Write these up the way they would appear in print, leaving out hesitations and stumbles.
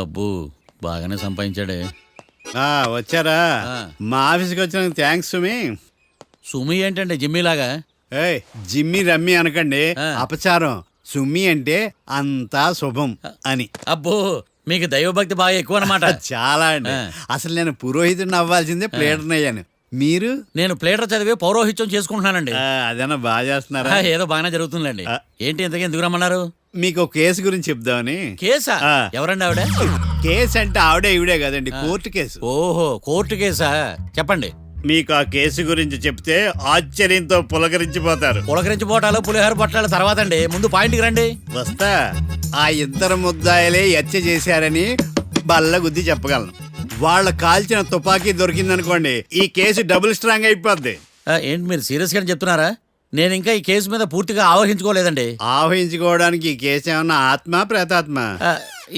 అబ్బో బాగానే సంపాదించాడే. వచ్చారా? మా ఆఫీస్కి వచ్చిన థ్యాంక్స్ సుమి. సుమి ఏంటంటే జిమ్మీలాగా? ఏయ్ జిమ్మి రమ్మి అనకండి, అపచారం. సుమి అంటే అంతా శుభం అని. అబ్బో మీకు దైవభక్తి బాగా ఎక్కువ అనమాట. చాలా అండి. అసలు నేను పురోహితుడిని అవ్వాల్సిందే ప్లేటర్ని అయ్యాను. మీరు? నేను ప్లేటర్ చదివి పౌరోహిత్యం చేసుకుంటున్నానండి. అదేనా బాగా చేస్తున్నారా? ఏదో బాగానే జరుగుతుందండి. ఏంటి ఇంతకీ ఎందుకు రమ్మన్నారు? మీకు ఒక కేసు గురించి చెప్దామని. కేసా? ఎవరండి ఆవిడ? కేసు అంటే ఆవిడే ఈవిడే కదండి, కోర్టు కేసు. ఓహో కోర్టు కేసా, చెప్పండి. మీకు ఆ కేసు గురించి చెప్తే ఆశ్చర్యంతో పులకరించిపోతారు. పులకరించిపోవటాలు పులిహోర పట్టాలు తర్వాత అండి, ముందు పాయింట్కి రండి. వస్తా. ఆ ఇద్దరు ముద్దాయలే హత్య చేశారని బల్ల గుద్ది చెప్పగలను. వాళ్ళ కాల్చిన తుపాకీ దొరికిందనుకోండి, ఈ కేసు డబుల్ స్ట్రాంగ్ అయిపోద్ది. ఏంటి మీరు సీరియస్ గానే చెప్తున్నారా? నేను ఇంకా ఈ కేసు మీద పూర్తిగా ఆవహించుకోలేదండి. ఆవహించుకోవడానికి ఈ కేసు ఏమన్నా ఆత్మ ప్రేతాత్మ?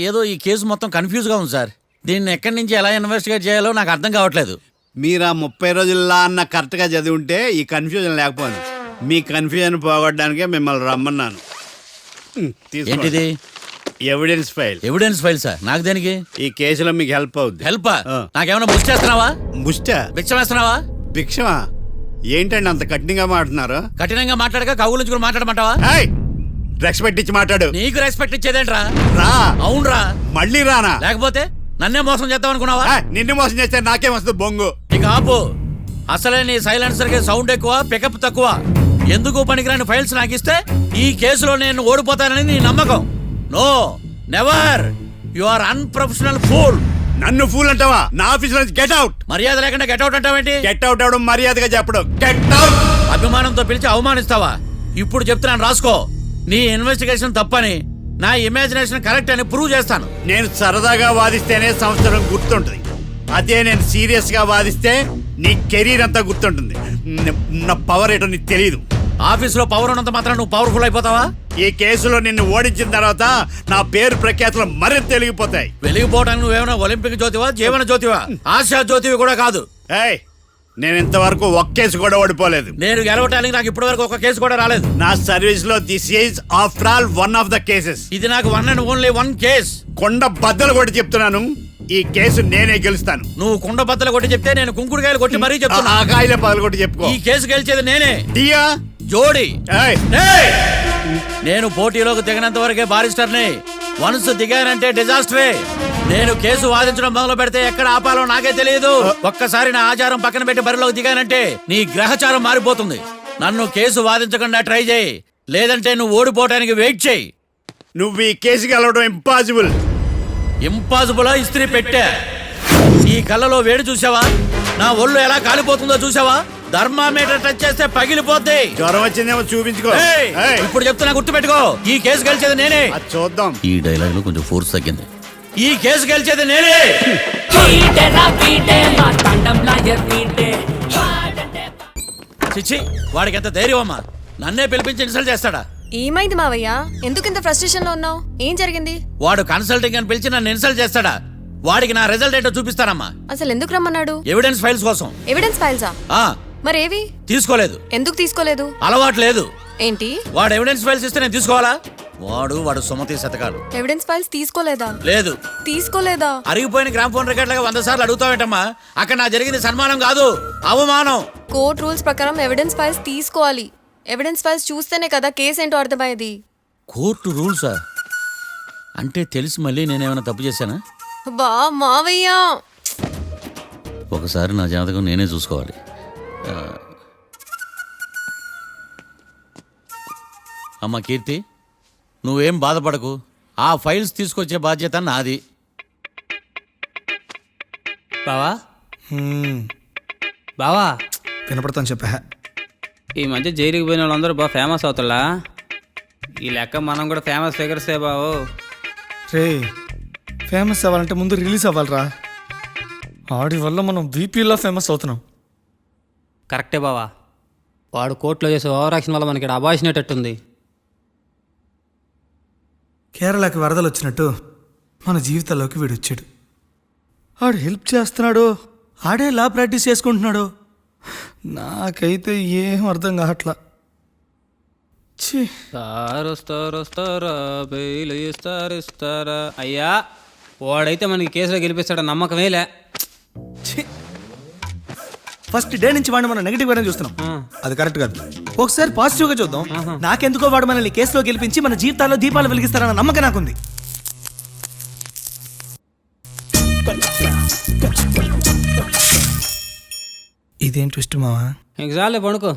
ఏదో ఈ కేసు మొత్తం కన్ఫ్యూజ్ గా ఉంది సార్. దీన్ని ఎక్కడి నుంచి ఎలా ఇన్వెస్టిగేట్ చేయాలో నాకు అర్థం కావట్లేదు. మీరు ఆ 30 రోజుల్లో అన్న కరెక్ట్ గా చదివి ఉంటే ఈ కన్ఫ్యూజన్ లేకపోయింది. మీ కన్ఫ్యూజన్ పోగొట్టడానికే మిమ్మల్ని రమ్మన్నాను. ఏంటిది? Evidence file. Evidence file sir? నాకు దేనికి? ఈ కేసులో మీకు హెల్ప్ అవుద్ది. హెల్ప్? నాకేమైనా బుక్ చేస్తున్నావా? ముష్ట భిక్ష వేస్తున్నావా? భిక్షమా? ఏంటండి అంత కఠినంగా మాట్లాడుతున్నారు? కఠినంగా మాట్లాడక కవుల నుంచి కూడా మాట్లాడమంటావా? రెస్పెక్ట్ ఇచ్చి మాట్లాడు. నీకు రెస్పెక్ట్ ఇచ్చేదేంట్రా? రా. అవునరా? మళ్ళీ రానా? లేకపోతే నన్నే మోసం చేద్దాం అనుకున్నావా? నిన్ను మోసం చేస్తే నాకేం వస్తుంది బొంగు? ఇక ఆపు. అసలే నీ సైలెన్సర్ కి సౌండ్ ఎక్కువ, పికప్ తక్కువ. ఎందుకు పనికిరాని ఫైల్స్ నాకు ఇస్తే ఈ కేసులో నేను ఓడిపోతానని నీ నమ్మకం. No, never. You are unprofessional fool. నన్ను ఫూల్ అంటావా? నా ఆఫీస్ నుంచి గెట్ అవుట్. మర్యాద లేకుండా గెట్ అవుట్ అంటావేంటి? గెట్ అవుట్ అవడం మర్యాదగా చెప్పడం. Get out. అభిమానంతో పిలిచి అవమానిస్తావా? ఇప్పుడు చెప్తున్నాను రాసుకో. నీ ఇన్వెస్టిగేషన్ తప్పని, నా ఇమాజినేషన్ కరెక్ట్ అని ప్రూవ్ చేస్తాను. నేను సరదాగా వాదిస్తేనే సంవత్సరం గుర్తుంటుంది. అదే నేను సీరియస్ గా వాదిస్తే నీ కెరీర్ అంతా గుర్తుంటుంది. నా పవర్ ఏంటో నీకు తెలియదు. ఆఫీసులో పవర్ ఉన్నంత మాత్రం నువ్వు పవర్ఫుల్ అయిపోతావా? ఈ కేసులో నిన్ను ఓడించిన తర్వాత నా పేరు ప్రఖ్యాతులు మరింత వెలిగిపోతాయి. వెలిగిపోవడానికి నువ్వేమైనా ఒలింపిక్ జ్యోతివా, జీవన జ్యోతివా? ఆశా జ్యోతివి కూడా కాదు. నేను ఇంతవరకు ఒక్క కేసు కూడా ఓడిపోలేదు. నేను గెలవటానికి నాకు ఇప్పటి వరకు ఒక కేసు కూడా రాలేదు. నా సర్వీస్ లో this is after all one of the cases. ఇది నాకు one and only one case. కొండ బద్దలు కొట్టి చెప్తున్నాను, ఈ కేసు నేనే గెలుస్తాను. నువ్వు కుండ బద్దలు కొట్టి చెప్తే నేను కుంకుడుకాయలు కొట్టి మరీ చెప్తాను. ఆ కాయలే పదలు కొట్టి చెప్పుకో. ఈ కేసు గెలిచేది నేనే. డియా జోడి. నేను పోటీలోకి దిగినంత వరకే బారిస్టర్ని. వన్స్ దిగానంటే డిజాస్టరే. నేను కేసు వాదించడం మొదలు పెడితే ఎక్కడ ఆపాలో నాకే తెలియదు. ఒక్కసారి నా ఆచారం పక్కన పెట్టి బరిలోకి దిగానంటే నీ గ్రహచారం మారిపోతుంది. నన్ను కేసు వాదించకుండా ట్రై చేయి, లేదంటే నువ్వు ఓడిపోవడానికి వెయిట్ చేయి. నువ్వు ఈ కేసు గెలవడం ఇంపాసిబుల్. ఇంపాసిబులా? ఇస్త్రీ పెట్టా. ఈ కళ్ళలో వేడి చూసావా? నా ఒళ్ళు ఎలా కాలిపోతుందో చూసావా? థర్మామీటర్ టచ్ చేస్తే పగిలిపోద్ది. జ్వరం వచ్చిందేమో చూపించుకో. ఇప్పుడు చెప్తున్నా, గుర్తు పెట్టుకో. ఈ కేసు గెలిచేది నేనే. చూద్దాం. ఈ డైలాగ్ లో కొంచెం ఫోర్స్ తగ్గింది. ఈ కేసు గెలిచేది నేనే. చిచ్చి, వాడికి ఎంత ధైర్యం అమ్మా! నన్నే పిలిపించి ఇన్సల్ట్ చేస్తాడా? ఏమైంది మావయ్య? ఎందుకు ఇంత ఫ్రస్ట్రేషన్ లో ఉన్నావు? ఏం జరిగింది? వాడు కన్సల్టింగ్ అని పిలిచి నన్ను ఇన్సల్ట్ చేస్తాడా? వాడికి నా రిజల్ట్ ఏంటో చూపిస్తానమ్మా. అసలు ఎందుకు రమ్మన్నాడు? ఎవిడెన్స్ ఫైల్స్ కోసం. ఎవిడెన్స్ ఫైల్సా? మరేవి? తీసుకోలేదు. ఎందుకు తీసుకోలేదు? అలవాటు లేదు. ఏంటి? వాడు ఎవిడెన్స్ ఫైల్స్ ఇస్తే నేను తీసుకోవాలా? వాడు సుమతి శతకాలు. ఎవిడెన్స్ ఫైల్స్ తీసుకోలేదా? లేదు. తీసుకోలేదా? అరిగిపోయిన గ్రామ్ ఫోన్ రికార్డ్ లాగా 100 సార్లు అడుగుతావేంటమ్మా? అక్కడ నా జరిగింది సన్మానం కాదు, అవమానం. కోర్ట్ రూల్స్ ప్రకారం ఎవిడెన్స్ ఫైల్స్ తీసుకోవాలి. ఎవిడెన్స్ ఫైల్స్ చూస్తేనే కదా కేసు ఏంటో అర్థమయ్యేది. కోర్టు రూల్సా? అంటే తెలిసి మళ్ళీ నేనేమైనా తప్పు చేశానా? బా మావయ్య, ఒకసారి నా జాతకం నేనే చూసుకోవాలి. అమ్మ కీర్తి, నువ్వేం బాధపడకు. ఆ ఫైల్స్ తీసుకొచ్చే బాధ్యత నాది. బావా బావా వినపడతాను చెప్పా. ఈ మధ్య జైలుకి పోయిన వాళ్ళందరూ బాగా ఫేమస్ అవుతారా? ఈ లెక్క మనం కూడా ఫేమస్ ఫిగర్సే బావు. రే, ఫేమస్ అవ్వాలంటే ముందు రిలీజ్ అవ్వాలిరా. ఆడి వల్ల మనం వీపీలో ఫేమస్ అవుతున్నాం. కరెక్టే బావా. వాడు కోర్టులో చేసే ఓవర్ యాక్షన్ వల్ల మనకి అబాయిసినట్టుంది. కేరళకి వరదలు వచ్చినట్టు మన జీవితాల్లోకి వీడు వచ్చాడు. ఆడు హెల్ప్ చేస్తున్నాడు, ఆడే లా ప్రాక్టీస్ చేసుకుంటున్నాడు. నాకైతే ఏం అర్థం కావట్లా. ఇస్తారా బెయిల్ ఇస్తారా? అయ్యా వాడైతే మనకి కేసులో గెలిపిస్తాడు నమ్మకమేలే. ఫస్ట్ డే నుంచి వాడిని మనం నెగిటివ్ గానే చూస్తున్నాం. అది కరెక్ట్ కాదు. ఒకసారి పాజిటివ్ గా చూద్దాం. నాకెందుకో వాడు మనల్ని కేసులో గెలిపించి మన జీవితాల్లో దీపాలు వెలిగిస్తారన్న నమ్మకం నాకుంది. ఇదేం ట్విస్ట్ మావా? ఇంక చాలే పడుకో.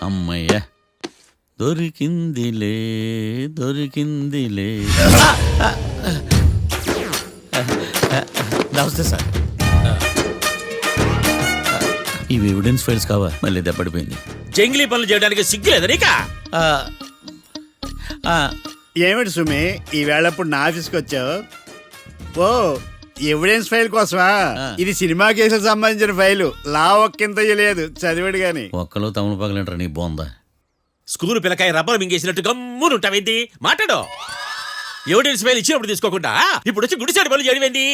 అమ్మయ్య దొరికిందిలే దొరికిందిలే. నమస్తే సార్. ఇవి ఎవిడెన్స్ ఫైల్స్ కావా? మళ్ళీ దెబ్బడిపోయింది. జంగిలీ పనులు చేయడానికి సిగ్గులేదు నీకా? ఏమిటి సుమి ఈ వేళప్పుడు నా ఆఫీస్కి వచ్చావు? ఓ ఎవిడెన్స్ ఫైల్ కోసమా? ఇది సినిమా కేసులకు సంబంధించిన ఫైలు. లా ఒక్కింత లేదు, చదివాడు గాని. ఒక్కలో తమను పగలంటారు నీ బోందా. School పిల్లకాయ rubber మింగేసినట్టు గమ్మునుంటావేంది? మాట్లాడు. ఎవిడెన్స్ ఫైల్ ఇచ్చినప్పుడు తీసుకోకుండా ఇప్పుడు వచ్చి గుడిసాడు పనులు చేయడమేంది?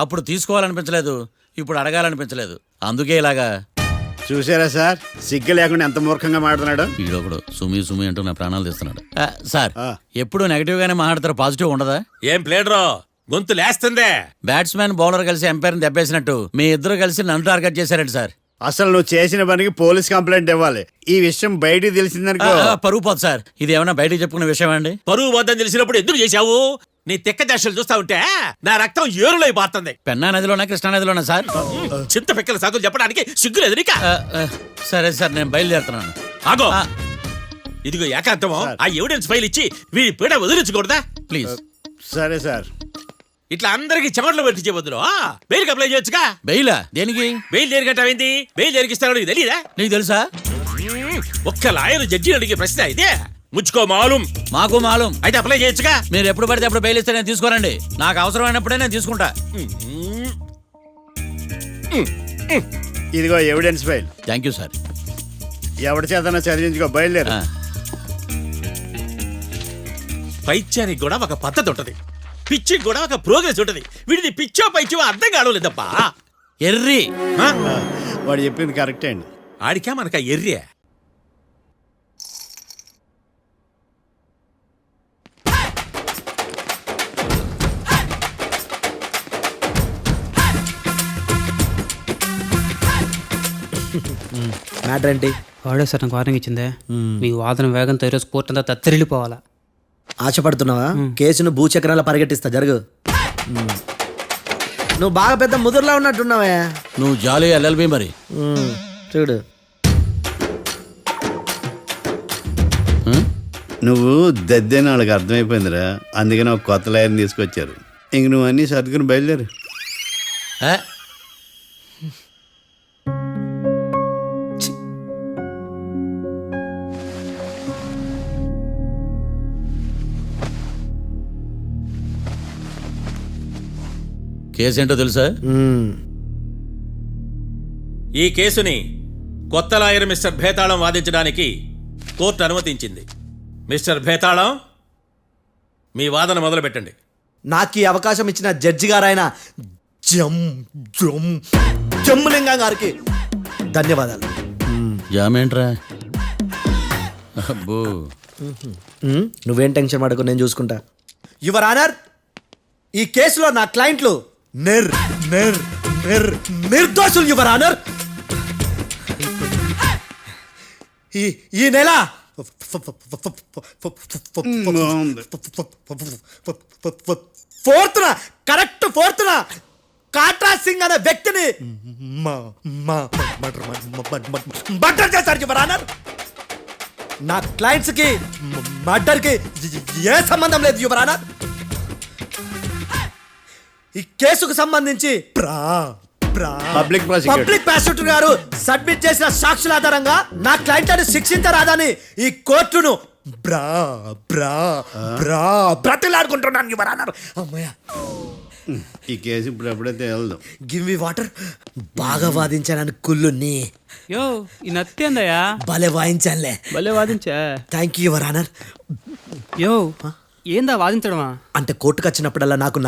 అప్పుడు తీసుకోవాలనిపించలేదు, ఇప్పుడు అడగాలనిపించలేదు, అందుకే ఇలాగా. చూసారా సార్, సిగ్గు లేకుండా ఎంత మూర్ఖంగా మాట్లాడుతున్నాడు. ఈడొకడు సుమి సుమి అంటూ నా ప్రాణాలు తీస్తున్నాడు. సార్ ఆ. ఎప్పుడు నెగిటివ్ గానే మాట్లాడతారు, పాజిటివ్ ఉండదా? ఏం ప్లేడరో గొంతు లేస్తుందే. బ్యాట్స్మెన్ బౌలర్ కలిసి ఎంపైర్ని దెబ్బేసినట్టు మీ ఇద్దరు కలిసి నన్ను టార్గెట్ చేశారండి సార్. అసలు నువ్వు చేసిన పనికి పోలీస్ కంప్లైంట్ ఇవ్వాలి. ఈ విషయం బయటికి తెలిసిందనుకో పరువు పోదు సార్. ఇది ఏమైనా బయటికి చెప్పుకున్న విషయం అండి? పరువు వద్దని తెలిసినప్పుడు ఎందుకు చేశావు? నీ తెక్క దశలు చూస్తా ఉంటే నా రక్తం ఏరులై పారుతుంది. పెన్నా నదిలోనా కృష్ణా నదిలోనా సార్? చింత పిక్కల సాకులు చెప్పడానికి సిగ్గులేదు నీకా? సరే సార్, నేను బయలుదేరుతున్నాను. ఆగో, ఇదిగో ఏకాంతమో ఆ ఎవిడెన్స్ ఫైల్ ఇచ్చి వీడి పీడ వదిలించకూడదా? ప్లీజ్. సరే సార్. ఇట్లా అందరికి చెమటలు పెట్టి చేయవద్దు. బెయిల్కి అప్లై చేయొచ్చుగా. బెయిలా? దేనికి? బెయిల్ దేనికంటావేంది? బెయిల్ దేనికిస్తానో నీకు తెలీదా? నీకు తెలుసా? ఒక్క లాయర్ జడ్జి అడిగే ప్రశ్న ఇదే. ముచ్చుకో మాలూం. మాకు మాలూం. అయితే అప్లై చేయొచ్చుగా. మీరు ఎప్పుడు పడితే అప్పుడు బెయిల్ ఇస్తే నేను తీసుకోనండి. నాకు అవసరమైనప్పుడే నేను తీసుకుంటా. ఇదిగో evidence file. Thank you sir. ఎవరి చేతనా చదివించుకో, బయలుదేరు. పైత్యానికి కూడా ఒక పద్ధతి ఉంటది, పిచ్చికి కూడా ఒక ప్రోగ్రెస్ ఉంటది. వీడిది పిచ్చో పైచో అర్థం కావలేదప్పా. ఎర్రి. వాడు చెప్పింది కరెక్టే అండి. ఆడికా మనక ఎర్రే. మ్యాటర్ ఏంటి? వాడే సార్ నాకు వార్నింగ్ ఇచ్చిందే. మీ వాదన వేగంతో ఈరోజు కోర్టు అంతా తత్తరిల్లిపోవాలా. ఆశపడుతున్నావా? కేసును భూచక్రాల పరిగెట్టిస్తా, జరుగు. నువ్వు బాగా పెద్ద ముదురులా ఉన్నట్టున్నావే. నువ్వు జాలి ఎల్ఎల్బి మరి. చూడు, నువ్వు దద్దని వాళ్ళకి అర్థమైపోయిందిరా. అందుకని ఒక కొత్త లాయర్ని తీసుకొచ్చారు. ఇంక నువ్వు అన్నీ సర్దుకుని బయలుదేరు. కేసు ఏంటో తెలుసా? ఈ కేసుని కొత్త లాయర్ మిస్టర్ భేతాళం వాదించడానికి కోర్టు అనుమతించింది. మిస్టర్ భేతాళం, మీ వాదన మొదలు పెట్టండి. నాకు ఈ అవకాశం ఇచ్చిన జడ్జి గారైన జమ్ములింగం గారికి ధన్యవాదాలు. జామేంట్రా? అబ్బో, నువ్వేం టెన్షన్ పడకు, నేను చూసుకుంటా. యువర్ ఆనర్, ఈ కేసులో నా క్లయింట్లు నిర్దోషులు యువర్ ఆనర్. ఈ నెల ఫోర్త్న కాట్రా సింగ్ అనే వ్యక్తిని మర్డర్ చేశారు యువర్ ఆనర్. నా క్లయింట్స్ కి మర్డర్ కి ఏ సంబంధం లేదు యువర్ ఆనర్. ఈ కేసుకు సంబంధించి పబ్లిక్ ప్రాసిక్యూటర్ గారు సబ్మిట్ చేసిన సాక్షుల ఆధారంగా నా క్లయింట్లను శిక్షించరాదని ఈ కోర్టును బ్రతిలాడుకుంటున్నాను యువర్ ఆనర్. అమ్మయ్య, ఈ కేసు ఇప్పుడప్పుడే తేలదు. Give me water. బాగా వాదించానని కుళ్ళుని యో ఈ నత్తేందయ్యా భలే వాయించానులే. భలే వాదించా. Thank you your honour. యో ఏందా వాదించడమా? అంటే కోర్టుకు వచ్చినప్పుడల్లా నాకు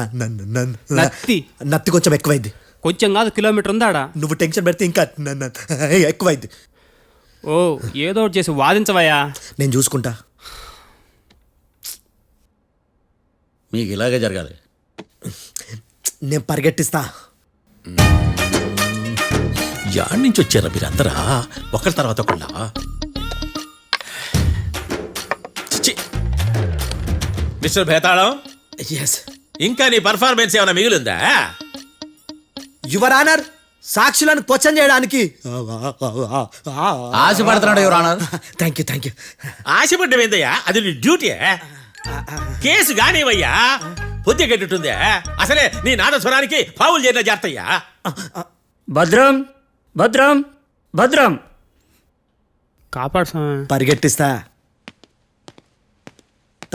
నత్తి. నత్తి కొంచెం ఎక్కువైంది. కొంచెం కాదు కిలోమీటర్ ఉందాడా. నువ్వు టెన్షన్ పెడితే ఇంకా ఎక్కువైంది. ఓ ఏదో ఒకటి చేసి వాదించవయ్యా. నేను చూసుకుంటా. మీకు ఇలాగే జరగాలి. నేను పరిగెట్టిస్తా. యాడ్ నుంచి వచ్చారా మీరందరా ఒకరి తర్వాత ఒకళ్ళ? చిచ్చి. మిస్టర్ భేతాళం, ఎస్ ఇంకా నీ పర్ఫార్మెన్స్ ఏమైనా మిగిలిందా? యువర్ ఆనర్, సాక్షులను క్వశ్చన్ చేయడానికి. ఆశపడుతున్నాడు your honour. Thank you thank you. ఆశపడ్డం ఏందయ్యా? అది నీ డ్యూటీ. కేసు గానివయ్యా. బుద్ధి గట్టుందే. అసలే నీ నాదస్వరానికి పావులు చేరిన జాతయ్యా. భద్రం భద్రం భద్రం. కాపాడు స్వామి. పరిగెట్టిస్తా.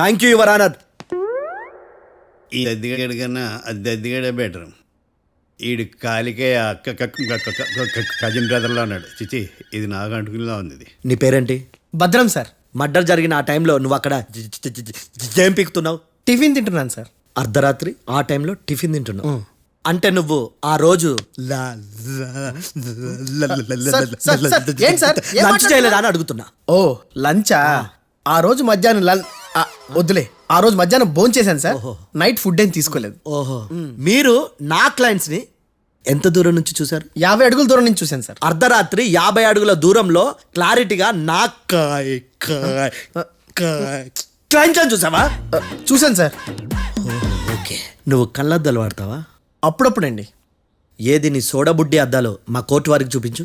Thank you your honour. ఈ దద్దిగడి కన్నా అది దద్దిగడే బెటర్. ఈడు కాలికే కజిన్ బ్రదర్లో ఉన్నాడు. చిచి, ఇది నాకు అంటుకునిలా ఉంది. ఇది నీ పేరేంటి? భద్రం సార్. మర్డర్ జరిగిన ఆ టైంలో నువ్వు అక్కడ ఏం పీకుతున్నావు? టిఫిన్ తింటున్నాను సార్. అర్ధరాత్రి ఆ టైంలో టిఫిన్ తింటున్నావు అంటే నువ్వు ఆ రోజు ఏంటి సార్? ఏం లంచ్ చేయలేదా అని అడుగుతున్నా. ఓ లంచా? ఆ రోజు మధ్యాహ్నం వద్దులే, ఆ రోజు మధ్యాహ్నం భోజనం చేశాను సార్. నైట్ ఫుడ్ ఏం తీసుకోలేదు. ఓహో, మీరు నా క్లయింట్స్ ని ఎంత దూరం నుంచి చూసారు? 50 అడుగుల దూరం నుంచి చూశాను సార్. అర్ధరాత్రి 50 అడుగుల దూరంలో క్లారిటీగా నా క్లయింట్స్ అని చూసావా? చూశాను సార్. ఓకే, నువ్వు కళ్ళద్దాలు వాడతావా? అప్పుడప్పుడండి. ఏది నీ సోడబుడ్డి అద్దాలు మా కోర్టు వారికి చూపించు.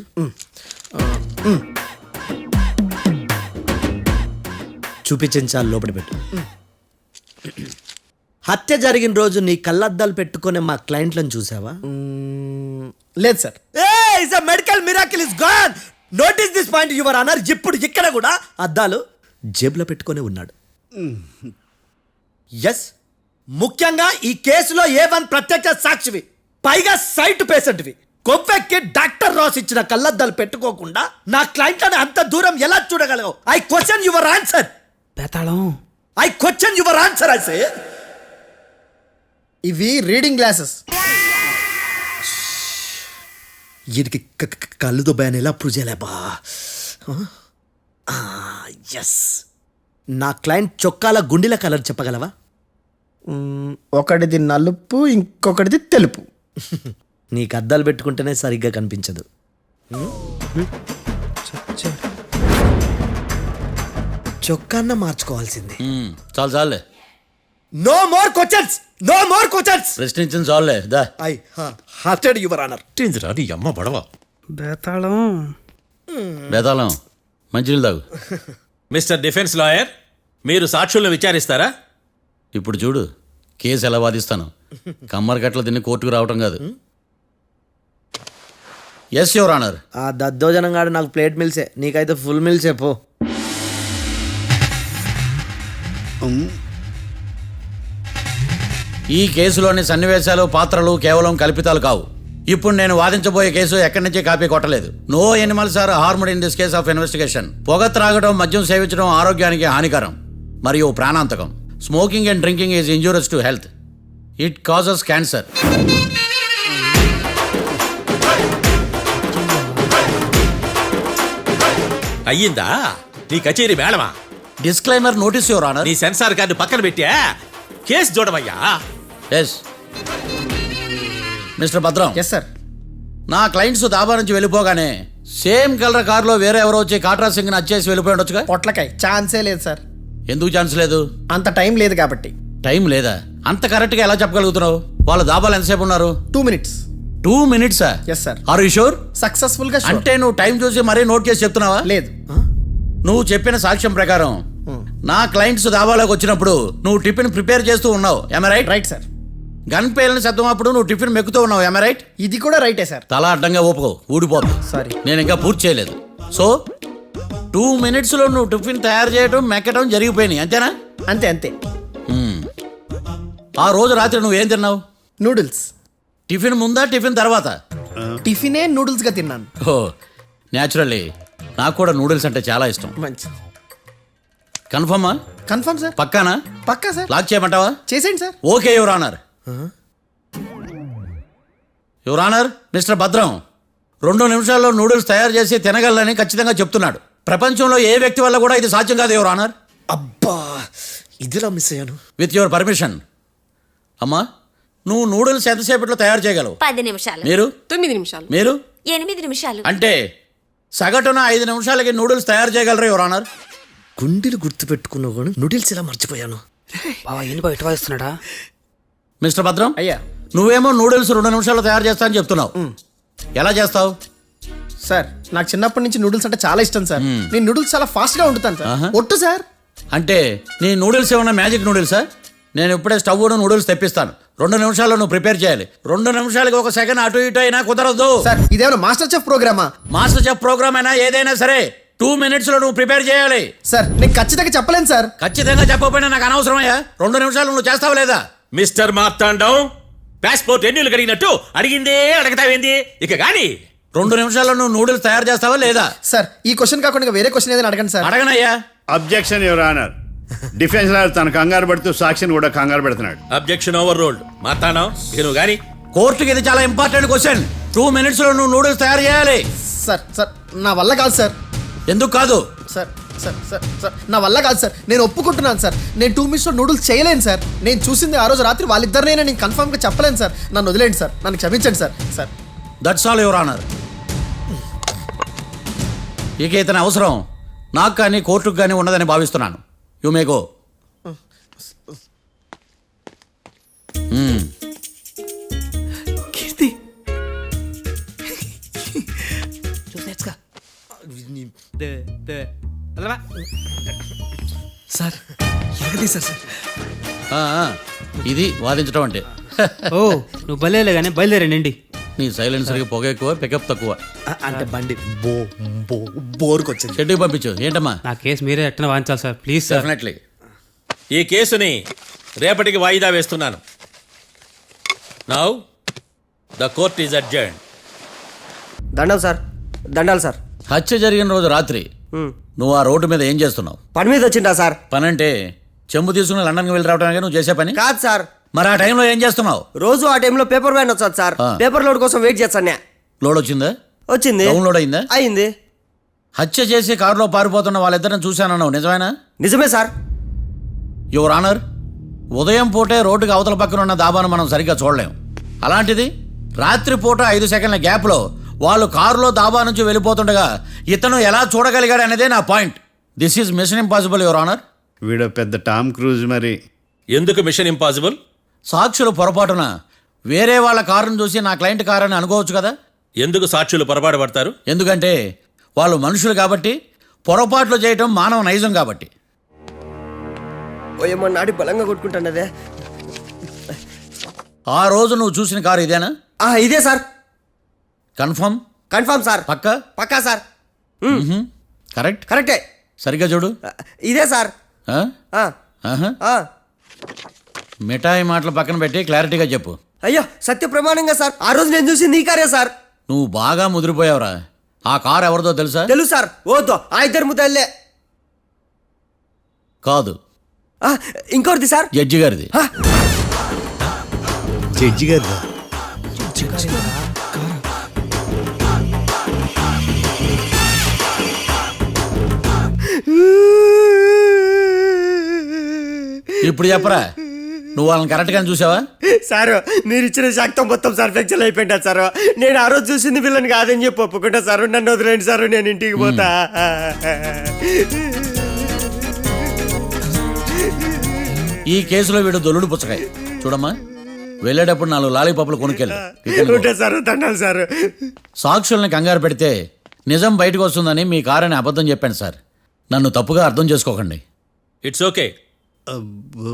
చూపించాలి, లోపల పెట్టు. హత్య జరిగిన రోజు నీ కళ్ళద్దాలు పెట్టుకునే మా క్లయింట్లను చూసావా? లేదు sir. Medical miracle is gone. Notice this point your honour. ఇప్పుడు ఇక్కడ కూడా అద్దాలు జేబులో పెట్టుకొని ఉన్నాడు. ఎస్, ముఖ్యంగా ఈ కేసులో A1 ప్రత్యక్ష సాక్షివి, పైగా సైట్ పేషెంట్వి. కొవ్వెక్కి డాక్టర్ రాస్ ఇచ్చిన కళ్ళద్దాలు పెట్టుకోకుండా నా క్లయింట్లను అంత దూరం ఎలా చూడగలవు? I question your answer. బేతాళం. I question your answer. I say ఇవి రీడింగ్ గ్లాసెస్. వీడికి కళ్ళు దుబ్బాయని ఎలా ప్రూవ్ చేయలేబా? ఎస్, నా క్లయింట్ చొక్కాల గుండెల కలర్ చెప్పగలవా? ఒకటిది నలుపు, ఇంకొకటిది తెలుపు. నీకు అద్దాలు పెట్టుకుంటేనే సరిగ్గా కనిపించదు. చొక్కాన్న మార్చుకోవాల్సింది. చాలు చాలులే, no more questions, no more questions. ప్రశ్నించిన చాలులే. దా ఐ హార్టెడ్ యువర్ ఆనర్. ఏందిరా నీ అమ్మ బడవ? బేతాళం. బేతాళం, మంచినీళ్ళు తాగు. మిస్టర్ డిఫెన్స్ లాయర్, మీరు సాక్షులను విచారిస్తారా? ఇప్పుడు చూడు కేసు ఎలా వాదిస్తాను. కమ్మరి కట్టలు తిని కోర్టుకు రావటం కాదు. Yes your honour. ఆ దద్దోజనంగాడు నాకు ప్లేట్ మిల్సే, నీకైతే ఫుల్ మిల్సే పో. ఈ కేసులోని సన్నివేశాలు, పాత్రలు కేవలం కల్పితాలు కావు. ఇప్పుడు నేను వాదించబోయే కేసు ఎక్కడి నుంచి కాపీ కొట్టలేదు. No animals are harmed in this case of investigation. పొగ త్రాగడం, మద్యం సేవించడం ఆరోగ్యానికి హానికరం మరియు ప్రాణాంతకం. Smoking and drinking is injurious to health. It causes cancer. అయ్యిందా నీ కచేరీ మేడమా? Disclaimer notice your honour. నీ సెన్సార్ కార్డు పక్కన పెట్టా కేసు చూడమయ్యా. Yes mister Bhadram. Yes sir. నా క్లయింట్స్ దాబా నుంచి వెళ్ళిపోగానే సేమ్ కలర్ కారులో వేరే ఎవరో వచ్చి కాట్రా సింగ్ ని వచ్చేసి వెళ్ళిపోయి ఉండొచ్చుగా. పొట్లకాయ ఛాన్సే లేదు సార్. ఎందుకు ఛాన్స్ లేదు? అంత టైం లేదు కాబట్టి. టైం లేదా? అంత కరెక్ట్ గా ఎలా చెప్పగలుగుతున్నావు? వాళ్ళ దాబాలు ఎంతసేపు ఉన్నారు? 2 minutes. 2 minutes? Yes sir. Are you sure? Successful గా sure. అంటే నువ్వు టైం చూసి మరీ నోట్ చేసి చెప్తున్నావా? లేదు. నువ్వు చెప్పిన సాక్ష్యం ప్రకారం నా క్లయింట్స్ దాబాలోకి వచ్చినప్పుడు నువ్వు టిఫిన్ ప్రిపేర్ చేస్తూ ఉన్నావు. ఎమ్ రైట్? Right sir. గన్ పేలిన శబ్దం అప్పుడు నువ్వు టిఫిన్ మెక్కుతూ ఉన్నావు. ఎమ్ రైట్? ఇది కూడా రైటే సార్. తల అడ్డంగా ఊపుకో, ఊడిపోతుంది. సారీ. నేను ఇంకా పూర్తి చేయలేదు. సో 2 minutes లో నువ్వు టిఫిన్ తయారు చేయడం, మెక్కడం జరిగిపోయినాయి, అంతేనా? అంతే అంతే. ఆ రోజు రాత్రి నువ్వేం తిన్నావు? నూడిల్స్. టిఫిన్ ముందా టిఫిన్ తర్వాత? టిఫినే నూడిల్స్ గా తిన్నాను. ఓ న్యాచురల్లీ నాకు కూడా నూడిల్స్ అంటే చాలా ఇష్టం. మంచి కన్ఫర్మా? Confirm sir. పక్కానా? పక్కా సార్. లాక్ చేయమంటావా? చేసేయండి sir. Okay your honour. Your honour, mister Bhadram 2 నిమిషాల్లో నూడిల్స్ తయారు చేసి తినగలని ఖచ్చితంగా చెప్తున్నాడు. ప్రపంచంలో ఏ వ్యక్తి వల్ల కూడా ఇది సాధ్యం కాదు యువర్ ఆనర్. అబ్బా ఇదిలా మిస్ అయ్యాను. With your permission. అమ్మా, నువ్వు నూడిల్స్ ఎంతసేపట్లో తయారు చేయగలవు? 10 నిమిషాలు. మీరు? 9 నిమిషాలు. మీరు? 8 నిమిషాలు. అంటే సగటున 5 నిమిషాలకి నూడిల్స్ తయారు చేయగలరు యువర్ ఆనర్. గుండెలు గుర్తు పెట్టుకున్నావు కానీ నూడిల్స్ ఇలా మర్చిపోయాను. బావా ఏంటి బయట వాయిస్తున్నాడా? మిస్టర్ భద్రం, అయ్యా. నువ్వేమో నూడిల్స్ 2 నిమిషాల్లో తయారు చేస్తా అని చెప్తున్నావు. ఎలా చేస్తావు? సార్ నాకు చిన్నప్పటి నుంచి నూడిల్స్ అంటే చాలా ఇష్టం సార్. నేను నూడిల్స్ చాలా ఫాస్ట్ గా వండుతాను సార్. ఒట్టు సార్. అంటే నీ నూడిల్స్ ఏమన్నా మ్యాజిక్ నూడిల్సా? నేను ఇప్పుడే స్టవ్ నూడిల్స్ తెప్పిస్తాను. 2 నిమిషాల్లో నువ్వు ప్రిపేర్ చేయాలి. 2 నిమిషాలకి 1 సెకండ్ అటు ఇటు అయినా కుదరదు. సార్ ఇదేమైనా మాస్టర్ చెఫ్ ప్రోగ్రామా? మాస్టర్ చెఫ్ ప్రోగ్రామ్ అయినా ఏదైనా సరే 2 minutes లో నువ్వు ప్రిపేర్ చేయాలి. సార్ నేను ఖచ్చితంగా చెప్పలేను సార్. ఖచ్చితంగా చెప్పకపోయినా నాకు అనవసరమయ్యా. 2 నిమిషాలు నువ్వు చేస్తావా లేదా? మిస్టర్ మార్తాండం, పాస్పోర్ట్ ఎన్నిళ్ళు కడిగినట్టు అడిగిందే అడగతావేంది? ఇక గాని 2 నిమిషాల్లో నువ్వు నూడిల్స్ తయారు చేస్తావా లేదా? సార్ ఈ క్వశ్చన్ కాకుండా ఇంకా వేరే క్వశ్చన్ ఏదైనా అడగండి సార్. అడగనయ్యా. Objection your honour. Defence lawyer తన కంగారు పడుతూ సాక్షిని కూడా కంగారు పెడుతున్నాడు. Objection over rolled. మార్తాండం, ఇక నువ్వు గాని. కోర్టుకి ఇది చాలా ఇంపార్టెంట్ క్వశ్చన్. 2 minutes లో నువ్వు నూడిల్స్ తయారు చేయాలి. సార్ సార్ నా వల్ల కాదు సార్. ఎందుకు కాదు? సార్ సార్ సార్ సార్ నా వల్ల కాదు సార్. నేను ఒప్పుకుంటున్నాను సార్. నేను 2 minutes లో నూడిల్స్ చేయలేను సార్. నేను చూసింది ఆ రోజు రాత్రి వాళ్ళిద్దరినైనా నేను కన్ఫర్మ్ గా చెప్పలేను సార్. నన్ను వదిలేండి సార్. నన్ను క్షమించండి sir. Sir that's all your honour. ఇక ఇతని అవసరం నాకు కానీ కోర్టుకు కానీ ఉన్నదని భావిస్తున్నాను. You may go. Keerthi sir ఎరగదీశారు సార్. ఇది వాదించడం అంటే. ఓ నువ్వు బయలుదేరలే కానీ బయలుదేరండి. నీ సైలెన్సర్కి పొగ ఎక్కువ, పికప్ తక్కువ. అంటే బండి బోర్కి వచ్చింది. షెడ్యూల్ పంపించు. ఏంటమ్మా? నా కేసు మీరే ఎట్టన వాయించాలి సార్, ప్లీజ్ సార్. డెఫినెట్లీ. ఈ కేసుని రేపటికి వాయిదా వేస్తున్నాను. Now the court is adjourned. దండాలు సార్. దండాలు సార్. హత్య జరిగిన రోజు రాత్రి నువ్వు ఆ రోడ్డు మీద ఏం చేస్తున్నావు? పని మీద వచ్చిందా సార్? పని అంటే చెంబు తీసుకుని లండన్కి వెళ్ళి రావడానికి నువ్వు చేసే పని కాదు సార్. మరి ఆ టైంలో ఏం చేస్తున్నావు? రోజు ఆ టైంలో పేపర్ వ్యాన్ వచ్చాది సార్. పేపర్ లోడ్ కోసం వెయిట్ చేస్తాను. లోడ్ వచ్చిందా? వచ్చింది. డౌన్లోడ్ అయిందా? అయింది. హత్య చేసి కారులో పారిపోతున్న వాళ్ళిద్దరిని చూశానన్నావు, నిజమేనా? నిజమే సార్. యువర్ ఆనర్, ఉదయం పూటే రోడ్డుకి అవతల పక్కన ఉన్న దాబాను మనం సరిగ్గా చూడలేం. అలాంటిది రాత్రి పూట 5 సెకండ్ల గ్యాప్లో వాళ్ళు కారులో దాబా నుంచి వెళ్ళిపోతుండగా ఇతను ఎలా చూడగలిగాడు అనేదే నా point. This is mission impossible your honour. వీడో పెద్ద టామ్ క్రూజ్ మరి. ఎందుకు మిషన్ ఇంపాసిబుల్? సాక్షులు పొరపాటున వేరే వాళ్ళ కారును చూసి నా క్లయింట్ కారు అని అనుకోవచ్చు కదా. ఎందుకు సాక్షులు పొరపాటు పడతారు? ఎందుకంటే వాళ్ళు మనుషులు కాబట్టి, పొరపాట్లు చేయటం మానవ నైజం కాబట్టి. ఏమో నాడి బలంగా కొట్టుకుంటానదే. ఆ రోజు నువ్వు చూసిన కారు ఇదేనా? ఇదే సార్. కన్ఫర్మ్? Confirm sir. పక్కా? పక్కా సార్. కరెక్ట్? కరెక్టే. సరిగ్గా చూడు. ఇదే సార్. మిఠాయి మాటలు పక్కన పెట్టి క్లారిటీగా చెప్పు. అయ్యో సత్య ప్రమాణంగా సార్. ఆ రోజు నేను చూసి నీ కారే సార్. నువ్వు బాగా ముదిరిపోయావురా. ఆ కారు ఎవరిదో తెలుసా? తెలుసు సార్. ఓతో ఆ ఇద్దరు ముద్దల్లే. కాదు, ఇంకోటిది సార్. జడ్జి గారిది. జడ్జి గారు ఇప్పుడు చెప్పరా, నువ్వు వాళ్ళని కరెక్ట్గా చూసావా? సార్ మీరు ఇచ్చిన శాక్తం మొత్తం సార్ ఫ్లెక్చర్ అయిపోయింటా సార్. నేను ఆ రోజు చూసింది వీళ్ళని కాదని చెప్పి ఒప్పుకుంటా సార్. నన్ను వదిలేండి సార్, నేను ఇంటికి పోతా. ఈ కేసులో వీడు దొల్లుడు పుచ్చకాయ. చూడమ్మా, వెళ్ళేటప్పుడు 4 లాలీపాపులు కొనుక్కెళ్ళు. Sir దండాలి sir. సాక్షుల్ని కంగారు పెడితే నిజం బయటకు వస్తుందని మీ కారని అబద్ధం చెప్పాను సార్. నన్ను తప్పుగా అర్థం చేసుకోకండి. It's okay. అబ్బో.